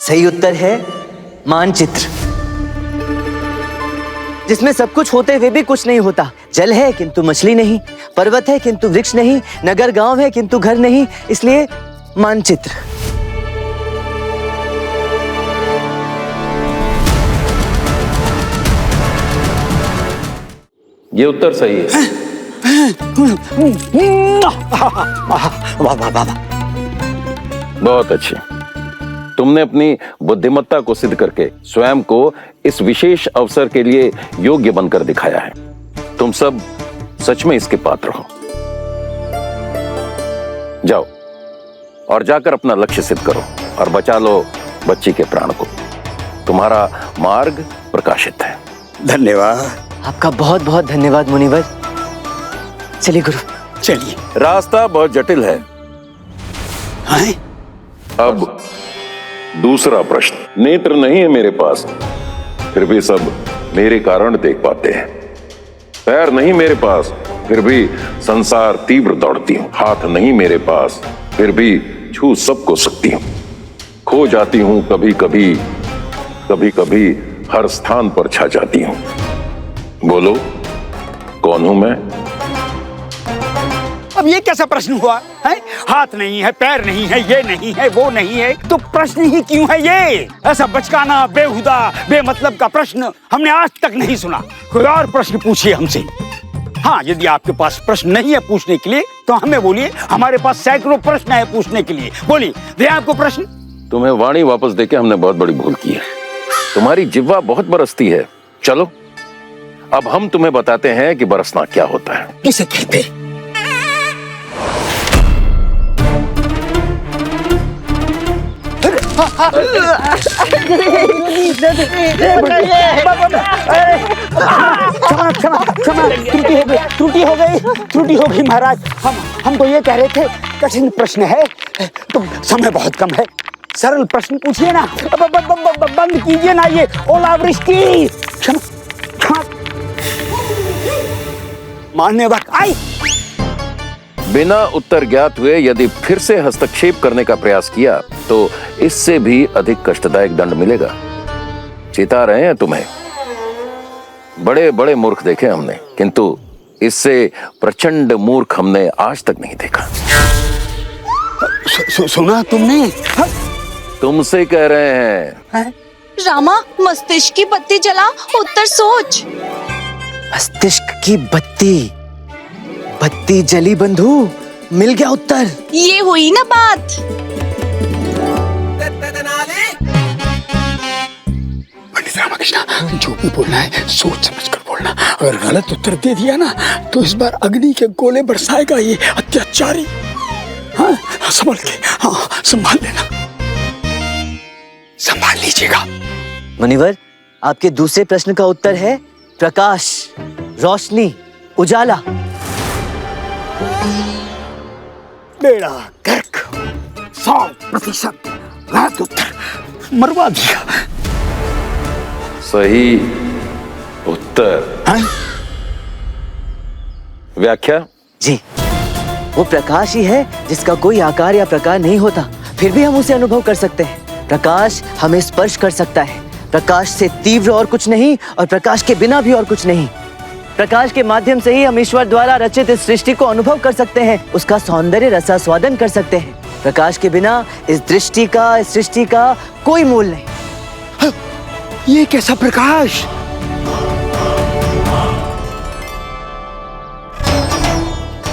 सही उत्तर है मानचित्र, जिसमें सब कुछ होते हुए भी कुछ नहीं होता। जल है किंतु मछली नहीं, पर्वत है किंतु वृक्ष नहीं, नगर गांव है किंतु घर नहीं, इसलिए मानचित्र। ये उत्तर सही है। वाह वाह वाह, बहुत अच्छे। तुमने अपनी बुद्धिमत्ता को सिद्ध करके स्वयं को इस विशेष अवसर के लिए योग्य बनकर दिखाया है। तुम सब सच में इसके पात्र हो। जाओ और जाकर अपना लक्ष्य सिद्ध करो और बचा लो बच्ची के प्राण को। तुम्हारा मार्ग प्रकाशित है। धन्यवाद। आपका बहुत बहुत धन्यवाद मुनिवर। चलिए गुरु। चलिए। रास्ता बहुत जटिल है। हैं? अब दूसरा प्रश्न। नेत्र नहीं है मेरे पास, फिर भी सब मेरे कारण देख पाते हैं। पैर नहीं मेरे पास, फिर भी संसार तीव्र दौड़ती हूँ। हाथ नहीं मेरे पास, फिर भी छू सबको सकती हूँ। खो जाती हूँ कभी कभी, कभी कभी हर स्थान पर छा जाती हूँ। बोलो कौन हूं मैं? अब ये कैसा प्रश्न हुआ है? हाथ नहीं है, पैर नहीं है, ये नहीं है, वो नहीं है, तो प्रश्न ही क्यों है ये? ऐसा बचकाना, बेहुदा, बेमतलब का प्रश्न हमने आज तक नहीं सुना। कोई और प्रश्न पूछिए हमसे। हाँ, यदि आपके पास प्रश्न नहीं है पूछने के लिए तो हमें बोलिए। हमारे पास सैकड़ों प्रश्न है पूछने के लिए। बोलिए, दे आपको प्रश्न। तुम्हें वाणी वापस देके हमने बहुत बड़ी भूल की है। तुम्हारी जिह्वा बहुत बरसती है। चलो अब हम तुम्हें बताते हैं कि बरसना क्या होता है। किसे कहते? त्रुटि हो गई महाराज। हम तो ये कह रहे थे कठिन प्रश्न है तो समय बहुत कम है, सरल प्रश्न पूछिए ना। बंद कीजिए ना ये ओलावृष्टि। मानने वक्त आई। बिना उत्तर ज्ञात हुए यदि फिर से हस्तक्षेप करने का प्रयास किया तो इससे भी अधिक कष्टदायक दंड मिलेगा। चेता रहे हैं तुम्हें। बड़े बड़े मूर्ख देखे हमने, किंतु इससे प्रचंड मूर्ख हमने आज तक नहीं देखा। सुना तुमने? तुमसे कह रहे हैं। रामा, मस्तिष्क की बत्ती जला, उत्तर सोच। मस्तिष्क की बत्ती, बत्ती जली बंधु, मिल गया उत्तर। ये हुई ना बात। पंडित रामकृष्ण, जो भी बोलना है सोच समझ कर बोलना। अगर गलत उत्तर दे दिया ना तो इस बार अग्नि के गोले बरसाएगा ये अत्याचारी। हाँ, संभल के, हाँ संभाल लेना, संभाल लीजिएगा। मुनिवर, आपके दूसरे प्रश्न का उत्तर है प्रकाश, रोशनी, उजाला। बेड़ा गर्क, 100% गलत उत्तर, मरवा दिया। सही उत्तर। हाँ? व्याख्या? जी, वो प्रकाश ही है जिसका कोई आकार या प्रकार नहीं होता, फिर भी हम उसे अनुभव कर सकते हैं। प्रकाश हमें स्पर्श कर सकता है। प्रकाश से तीव्र और कुछ नहीं, और प्रकाश के बिना भी और कुछ नहीं। प्रकाश के माध्यम से ही हम ईश्वर द्वारा रचित इस सृष्टि को अनुभव कर सकते हैं, उसका सौंदर्य रसास्वादन कर सकते हैं। प्रकाश के बिना इस दृष्टि का, इस सृष्टि का कोई मोल नहीं। ये कैसा प्रकाश?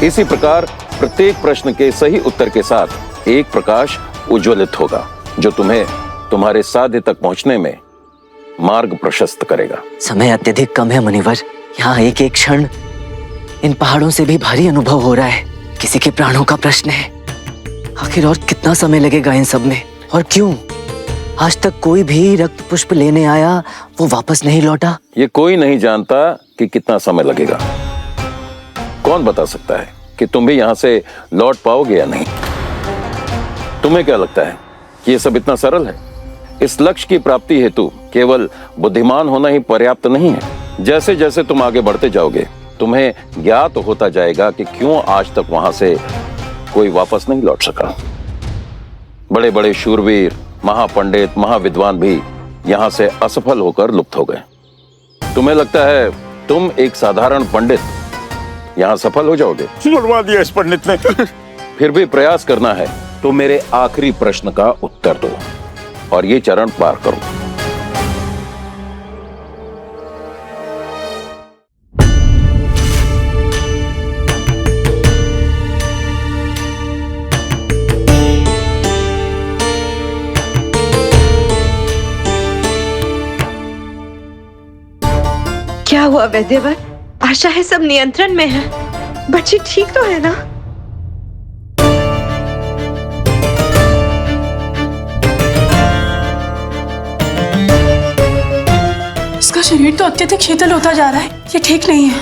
इसी प्रकार प्रत्येक प्रश्न के सही उत्तर के साथ एक प्रकाश उज्ज्वलित होगा जो तुम्हें तुम्हारे साध्य तक पहुंचने में मार्ग प्रशस्त करेगा। समय अत्यधिक कम है मुनिवर। यहाँ एक एक क्षण इन पहाड़ों से भी भारी अनुभव हो रहा है। किसी के प्राणों का प्रश्न है। आखिर और कितना समय लगेगा इन सब में, और क्यों? आज तक कोई भी रक्त पुष्प लेने आया वो वापस नहीं लौटा। ये कोई नहीं जानता कि कितना समय लगेगा। कौन बता सकता है कि तुम भी यहाँ से लौट पाओगे या नहीं? तुम्हें क्या लगता है कि ये सब इतना सरल है? इस लक्ष्य की प्राप्ति हेतु केवल बुद्धिमान होना ही पर्याप्त नहीं है। जैसे जैसे तुम आगे बढ़ते जाओगे तुम्हें ज्ञात होता जाएगा कि क्यों आज तक वहां से कोई वापस नहीं लौट सका। बड़े बड़े शूरवीर, महापंडित, महाविद्वान भी यहाँ से असफल होकर लुप्त हो गए। तुम्हें लगता है तुम एक साधारण पंडित यहाँ सफल हो जाओगे? मरवा दिया इस पंडित ने। फिर भी प्रयास करना है तो मेरे आखिरी प्रश्न का उत्तर दो और ये चरण पार करो। क्या हुआ वैद्यवर? आशा है सब नियंत्रण में है। बच्ची ठीक तो है ना? इसका शरीर तो अत्यधिक शीतल होता जा रहा है, ये ठीक नहीं है।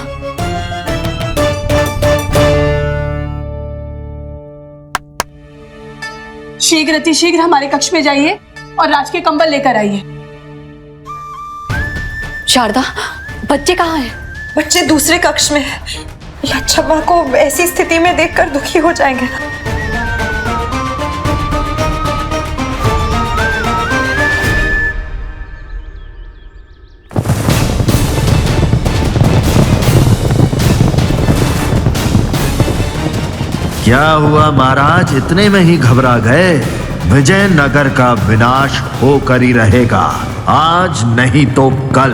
शीघ्र अतिशीघ्र हमारे कक्ष में जाइए और राज के कंबल लेकर आइए। शारदा, बच्चे कहाँ हैं? बच्चे दूसरे कक्ष में है। लच्छम्मा को ऐसी स्थिति में देखकर दुखी हो जाएंगे। क्या हुआ महाराज, इतने में ही घबरा गए? विजयनगर का विनाश होकर ही रहेगा, आज नहीं तो कल।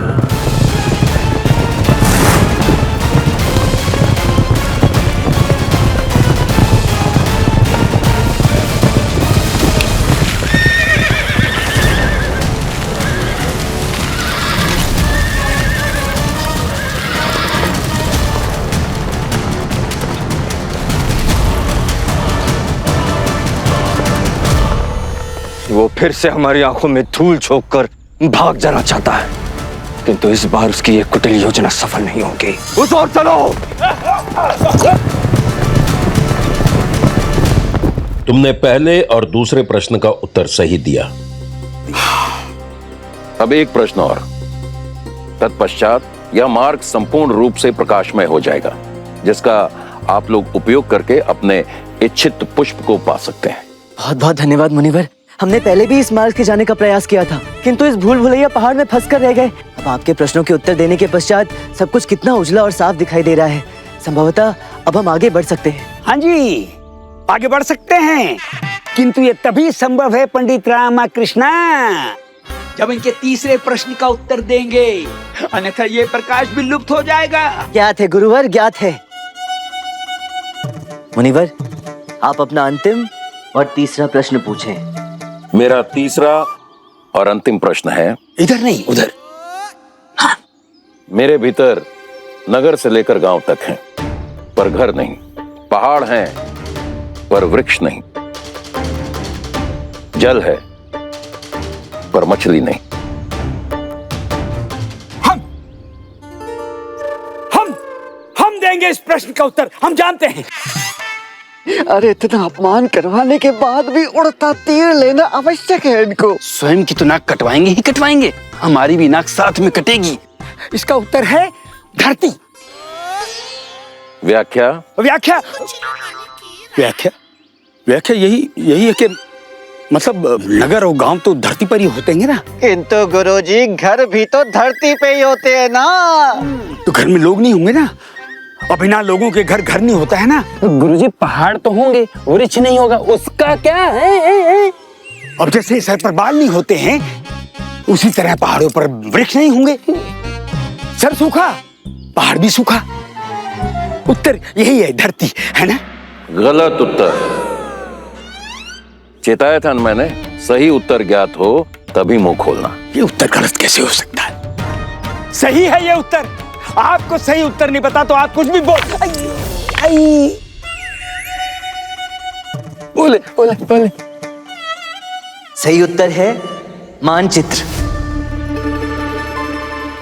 वो फिर से हमारी आंखों में धूल झोंक कर भाग जाना चाहता है, किंतु इस बार उसकी एक कुटिल योजना सफल नहीं होगी। उस ओर चलो। तुमने पहले और दूसरे प्रश्न का उत्तर सही दिया। अब एक प्रश्न और, तत्पश्चात यह मार्ग संपूर्ण रूप से प्रकाशमय हो जाएगा, जिसका आप लोग उपयोग करके अपने इच्छित पुष्प को पा सकते हैं। बहुत बहुत धन्यवाद मुनिवर। हमने पहले भी इस मार्ग से जाने का प्रयास किया था, किंतु इस भूल भुलैया पहाड़ में फंस कर रह गए। अब आपके प्रश्नों के उत्तर देने के पश्चात सब कुछ कितना उजला और साफ दिखाई दे रहा है। संभवतः अब हम आगे बढ़ सकते हैं। हाँ जी, आगे बढ़ सकते हैं, किंतु ये तभी संभव है पंडित रामकृष्ण जब इनके तीसरे प्रश्न का उत्तर देंगे, अन्यथा ये प्रकाश भी लुप्त हो जाएगा। ज्ञात है गुरुवर, ज्ञात है। मुनिवर, आप अपना अंतिम और तीसरा प्रश्न पूछें। मेरा तीसरा और अंतिम प्रश्न है, इधर नहीं उधर। हाँ। मेरे भीतर नगर से लेकर गांव तक हैं, पर घर नहीं। पहाड़ हैं, पर वृक्ष नहीं। जल है, पर मछली नहीं। हम देंगे इस प्रश्न का उत्तर, हम जानते हैं। अरे इतना अपमान करवाने के बाद भी उड़ता तीर लेना आवश्यक है इनको। स्वयं की तो नाक कटवाएंगे ही कटवाएंगे, हमारी भी नाक साथ में कटेगी। इसका उत्तर है धरती। व्याख्या? व्याख्या व्याख्या व्याख्या यही है कि मतलब नगर और गांव तो धरती पर ही होते हैं ना। किंतु गुरुजी, घर भी तो धरती पे ही होते हैं ना। तो घर में लोग नहीं होंगे ना, और बिना लोगों के घर नहीं होता है ना। गुरुजी, पहाड़ तो होंगे, वृक्ष नहीं होगा, उसका क्या है? अब जैसे सर पर बाल नहीं होते हैं, उसी तरह पहाड़ों पर वृक्ष नहीं होंगे। सर सूखा, पहाड़ भी सूखा। उत्तर यही है, धरती है ना। गलत उत्तर। चेताया था मैंने, सही उत्तर ज्ञात हो तभी मुंह खोलना। ये उत्तर गलत कैसे हो सकता है? सही है ये उत्तर। आपको सही उत्तर नहीं पता तो आप कुछ भी बोले। सही उत्तर है मानचित्र,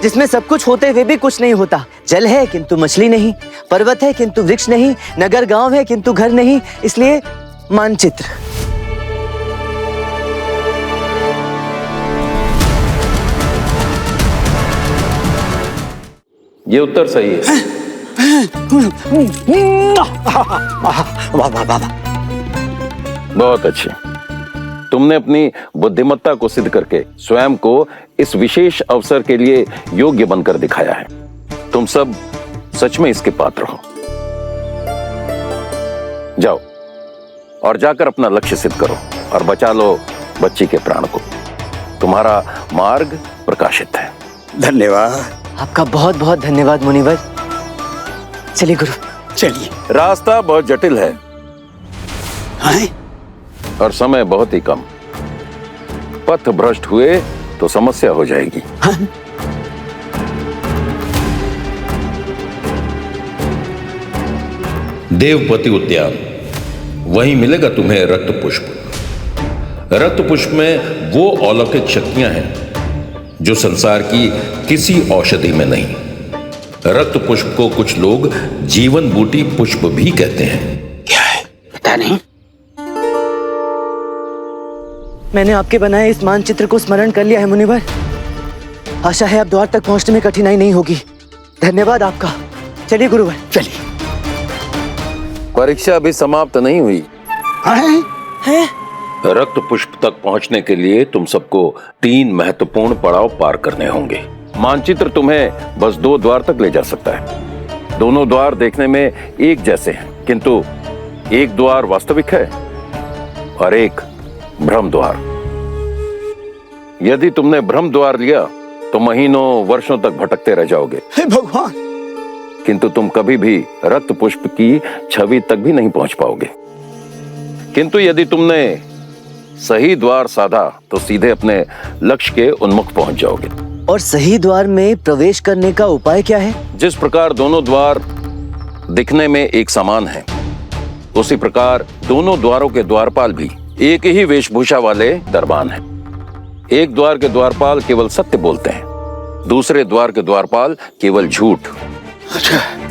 जिसमें सब कुछ होते हुए भी कुछ नहीं होता। जल है किंतु मछली नहीं, पर्वत है किंतु वृक्ष नहीं, नगर गांव है किंतु घर नहीं, इसलिए मानचित्र। ये उत्तर सही है। वाह वाह वाह। बहुत अच्छे। तुमने अपनी बुद्धिमत्ता को सिद्ध करके स्वयं को इस विशेष अवसर के लिए योग्य बनकर दिखाया है। तुम सब सच में इसके पात्र हो। जाओ और जाकर अपना लक्ष्य सिद्ध करो और बचा लो बच्ची के प्राण को। तुम्हारा मार्ग प्रकाशित है। धन्यवाद। आपका बहुत बहुत धन्यवाद मुनिवर। चलिए गुरु। चलिए। रास्ता बहुत जटिल है और समय बहुत ही कम। पथ भ्रष्ट हुए तो समस्या हो जाएगी। देवपति उद्यान, वहीं मिलेगा तुम्हें रक्त पुष्प। रक्त पुष्प में वो अलौकिक शक्तियां हैं जो संसार की किसी औषधि में नहीं। रक्त पुष्प को कुछ लोग जीवन बूटी पुष्प भी कहते हैं। क्या है पता नहीं। मैंने आपके बनाए इस मानचित्र को स्मरण कर लिया है मुनिवर। आशा है अब द्वार तक पहुंचने में कठिनाई नहीं होगी। धन्यवाद आपका। चलिए गुरुवर। चलिए। परीक्षा अभी समाप्त नहीं हुई है? रक्त पुष्प तक पहुंचने के लिए तुम सबको 3 महत्वपूर्ण पड़ाव पार करने होंगे। मानचित्र तुम्हें बस 2 द्वार तक ले जा सकता है। दोनों द्वार देखने में एक जैसे हैं, किंतु एक द्वार वास्तविक है और एक भ्रम द्वार। यदि तुमने भ्रम द्वार लिया तो महीनों वर्षों तक भटकते रह जाओगे। हे भगवान। किंतु तुम कभी भी रक्त पुष्प की छवि तक भी नहीं पहुंच पाओगे। किंतु यदि तुमने सही द्वार साधा तो सीधे अपने लक्ष्य के उन्मुख पहुंच जाओगे। और सही द्वार में प्रवेश करने का उपाय क्या है? जिस प्रकार दोनों द्वार दिखने में एक समान हैं, उसी प्रकार दोनों द्वारों के द्वारपाल भी एक ही वेशभूषा वाले दरबान हैं। एक द्वार के द्वारपाल केवल सत्य बोलते हैं, दूसरे द्वार के द्वारपाल केवल झूठ।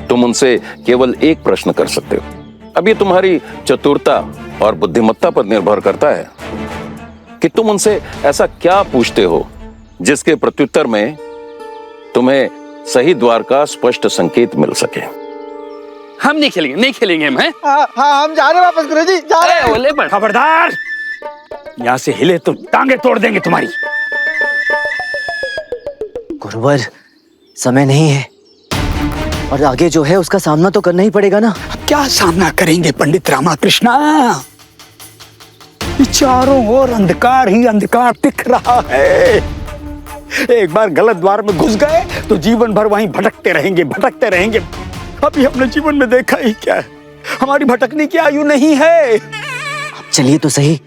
तुम उनसे केवल एक प्रश्न कर सकते हो। अब ये तुम्हारी चतुरता और बुद्धिमत्ता पर निर्भर करता है कि तुम उनसे ऐसा क्या पूछते हो जिसके प्रत्युत्तर में तुम्हें सही द्वार का स्पष्ट संकेत मिल सके। हम नहीं खेलेंगे हम हैं। हाँ हम जा रहे हैं वापस गुरुजी, जा रहे हैं। ओले पर खबरदार, यहां से हिले तो टांगे तोड़ देंगे तुम्हारी। गुरुवर समय नहीं है और आगे जो है उसका सामना तो करना ही पड़ेगा ना। अब क्या सामना करेंगे पंडित रामाकृष्णा? चारों ओर अंधकार ही अंधकार दिख रहा है। एक बार गलत द्वार में घुस गए तो जीवन भर वहीं भटकते रहेंगे। अभी हमने जीवन में देखा ही क्या है। हमारी भटकने की आयु नहीं है। चलिए तो सही,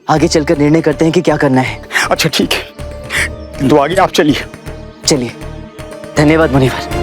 आगे चलकर निर्णय करते हैं कि क्या करना है। अच्छा ठीक है, तो आगे आप चलिए। चलिए। धन्यवाद मुनिवर।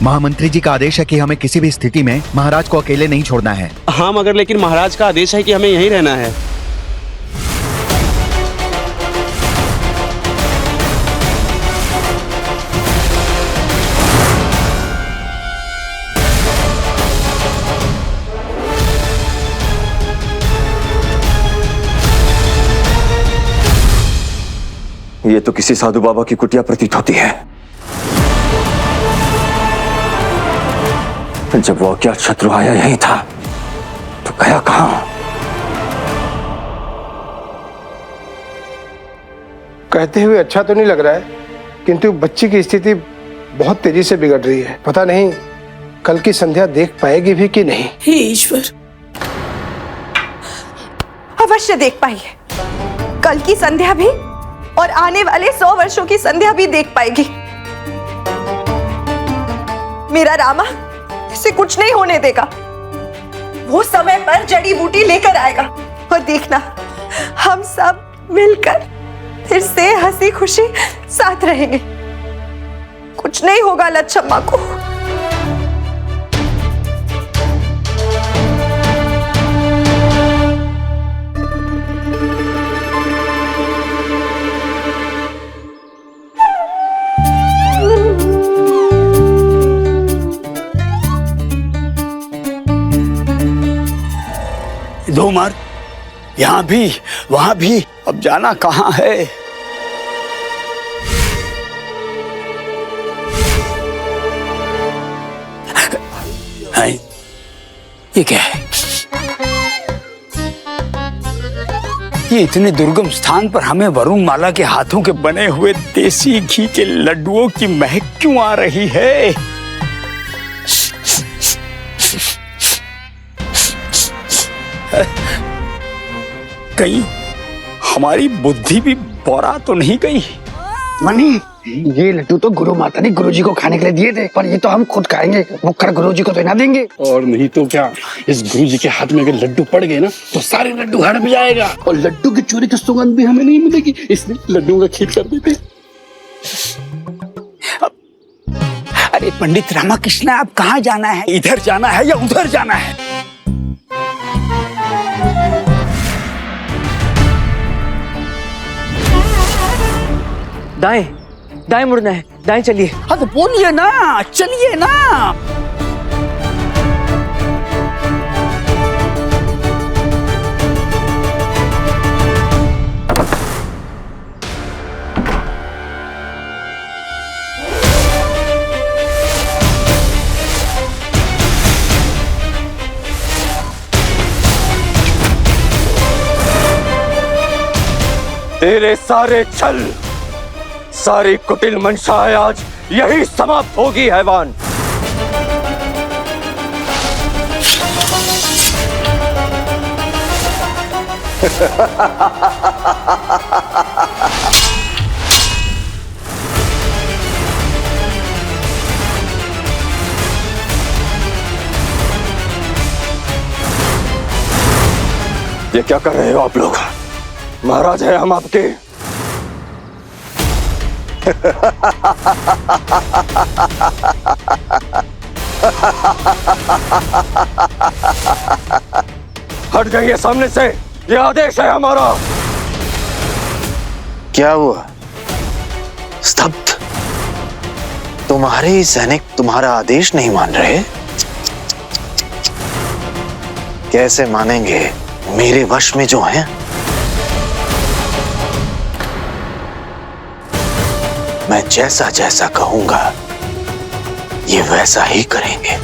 महामंत्री जी का आदेश है कि हमें किसी भी स्थिति में महाराज को अकेले नहीं छोड़ना है। हाँ मगर लेकिन महाराज का आदेश है कि हमें यहीं रहना है। ये तो किसी साधु बाबा की कुटिया प्रतीत होती है। जब वो अज्ञात शत्रु आया यही था तो गया कहां? कहते हुए अच्छा तो नहीं लग रहा है, किंतु बच्ची की स्थिति बहुत तेजी से बिगड़ रही है। पता नहीं कल की संध्या देख पाएगी भी कि नहीं। हे ईश्वर, अवश्य देख पाएगी। कल की संध्या भी और आने वाले 100 वर्षों की संध्या भी देख पाएगी। मेरा रामा इसे कुछ नहीं होने देगा। वो समय पर जड़ी बूटी लेकर आएगा और देखना, हम सब मिलकर फिर से हंसी खुशी साथ रहेंगे। कुछ नहीं होगा लच्छम्मा को। दो मार, यहाँ भी वहां भी, अब जाना कहाँ है? ये क्या है? ये इतने दुर्गम स्थान पर हमें वरुण माला के हाथों के बने हुए देसी घी के लड्डुओं की महक क्यों आ रही है? कहीं हमारी बुद्धि भी बौरा तो नहीं गई? मनी, ये लड्डू तो गुरु माता ने गुरुजी को खाने के लिए दिए थे, पर ये तो हम खुद खाएंगे, मुक्कर गुरुजी को तो ना देंगे। और नहीं तो क्या, इस गुरुजी के हाथ में अगर लड्डू पड़ गए ना तो सारे लड्डू हड़प जाएगा और लड्डू की चोरी की सुगंध भी हमें नहीं मिलेगी, इसलिए लड्डू का खीर कर देते। अरे पंडित रामाकृष्ण, आप कहाँ जाना है? इधर जाना है या उधर जाना है? दाएं, दाएं मुड़ना है, दाएं चलिए। हाँ तो बोलिए ना, चलिए ना। तेरे सारे छल, सारी कुटिल मंशाएं आज यही समाप्त होगी हैवान। ये क्या कर रहे हो आप लोग? महाराज है हम आपके। हट जाइए सामने से, ये आदेश है हमारा। क्या हुआ? स्तब्ध? तुम्हारे ही सैनिक तुम्हारा आदेश नहीं मान रहे? कैसे मानेंगे मेरे वश में जो हैं? मैं जैसा जैसा कहूंगा ये वैसा ही करेंगे।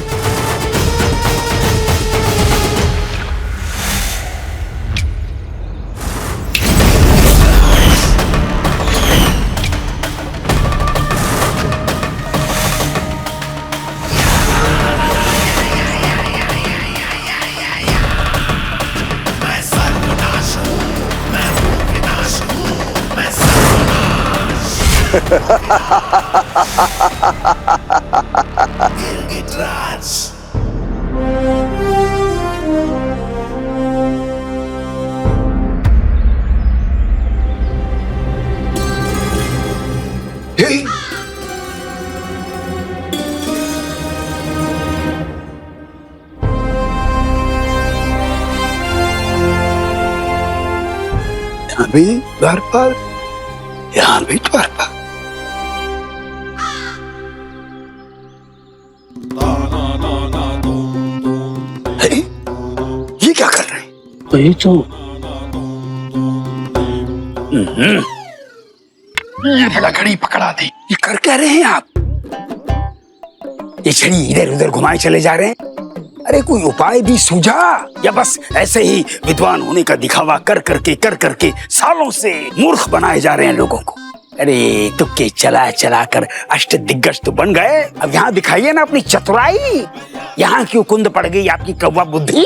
यहाँ भी द्वार पर, यहाँ भी द्वार पर। ये क्या कर रहे हैं? ये तो घड़ी पकड़ा दी। ये कर क्या रहे हैं आप? ये छड़ी इधर उधर घुमाए चले जा रहे हैं। अरे कोई उपाय भी सूझा, या बस ऐसे ही विद्वान होने का दिखावा कर करके सालों से मूर्ख बनाए जा रहे हैं लोगों को। अरे तुक्के चला चला कर अष्ट दिग्गज तो बन गए, अब यहाँ दिखाइए ना अपनी चतुराई। यहाँ क्यों कुंद पड़ गई आपकी कौवा बुद्धि?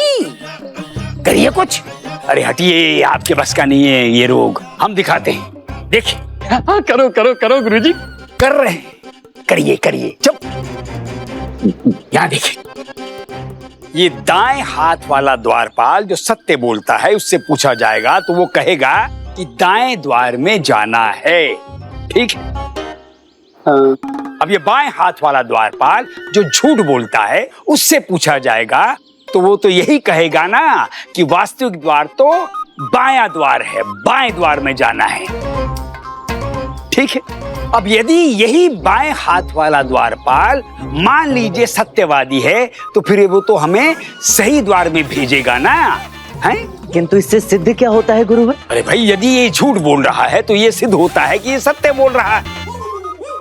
करिए कुछ। अरे हटिए, आपके बस का नहीं है ये रोग, हम दिखाते हैं। देखिए। हाँ, करो करो करो गुरुजी। कर रहे हैं, करिए करिए। चुप। यहाँ देखिए, ये दाएं हाथ वाला द्वारपाल जो सत्य बोलता है, उससे पूछा जाएगा तो वो कहेगा कि दाएं द्वार में जाना है, ठीक है? हाँ। अब ये बाएं हाथ वाला द्वारपाल जो झूठ बोलता है, उससे पूछा जाएगा तो वो तो यही कहेगा ना कि वास्तविक द्वार तो बायां द्वार है, बाएं द्वार में जाना है, ठीक है? अब यदि यही बाएं हाथ वाला द्वारपाल मान लीजिए सत्यवादी है, तो फिर वो तो हमें सही द्वार में भेजेगा ना, हैं? किंतु इससे सिद्ध क्या होता है गुरुवर? अरे भाई, यदि ये झूठ बोल रहा है तो ये सिद्ध होता है कि ये सत्य बोल रहा है,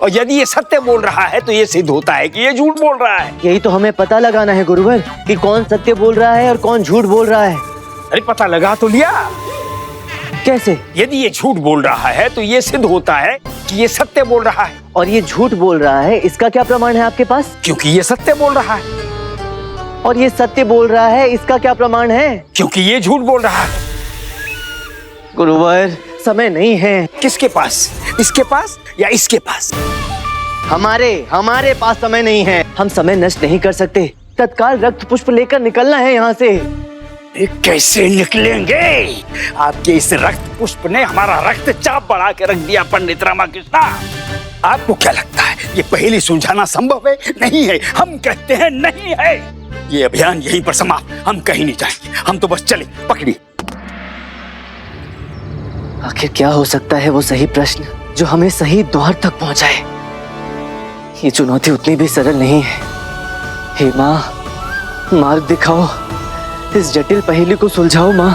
और यदि ये सत्य बोल रहा है तो ये सिद्ध होता है कि ये झूठ बोल रहा है। यही तो हमें पता लगाना है गुरुवर कि कौन सत्य बोल रहा है और कौन झूठ बोल रहा है। अरे पता लगा तो लिया। कैसे? यदि ये झूठ बोल रहा है तो ये सिद्ध होता है कि ये सत्य बोल रहा है। और ये झूठ बोल रहा है, इसका क्या प्रमाण है आपके पास? क्योंकि ये सत्य बोल रहा है। और ये सत्य बोल रहा है, इसका क्या प्रमाण है? क्योंकि ये झूठ बोल रहा है। गुरुवर, समय नहीं है। किसके पास? इसके पास या इसके पास? हमारे पास समय नहीं है। हम समय नष्ट नहीं कर सकते। तत्काल रक्त पुष्प लेकर निकलना है यहाँ से। कैसे निकलेंगे? आपके इस रक्त पुष्प ने हमारा रक्तचाप बढ़ा के रख दिया पंडित रामाकृष्णा। आपको क्या लगता है ये पहेली सुलझाना संभव है? नहीं है। हम कहते हैं नहीं है। ये अभियान यहीं पर समाप्त, हम कहीं नहीं जाएंगे। हम तो बस चले, पकड़ी। आखिर क्या हो सकता है वो सही प्रश्न जो हमें सही द्वार तक पहुंचाए? ये चुनौती उतनी भी सरल नहीं है। हे माँ, मार्ग दिखाओ, इस जटिल पहेली को सुलझाओ माँ।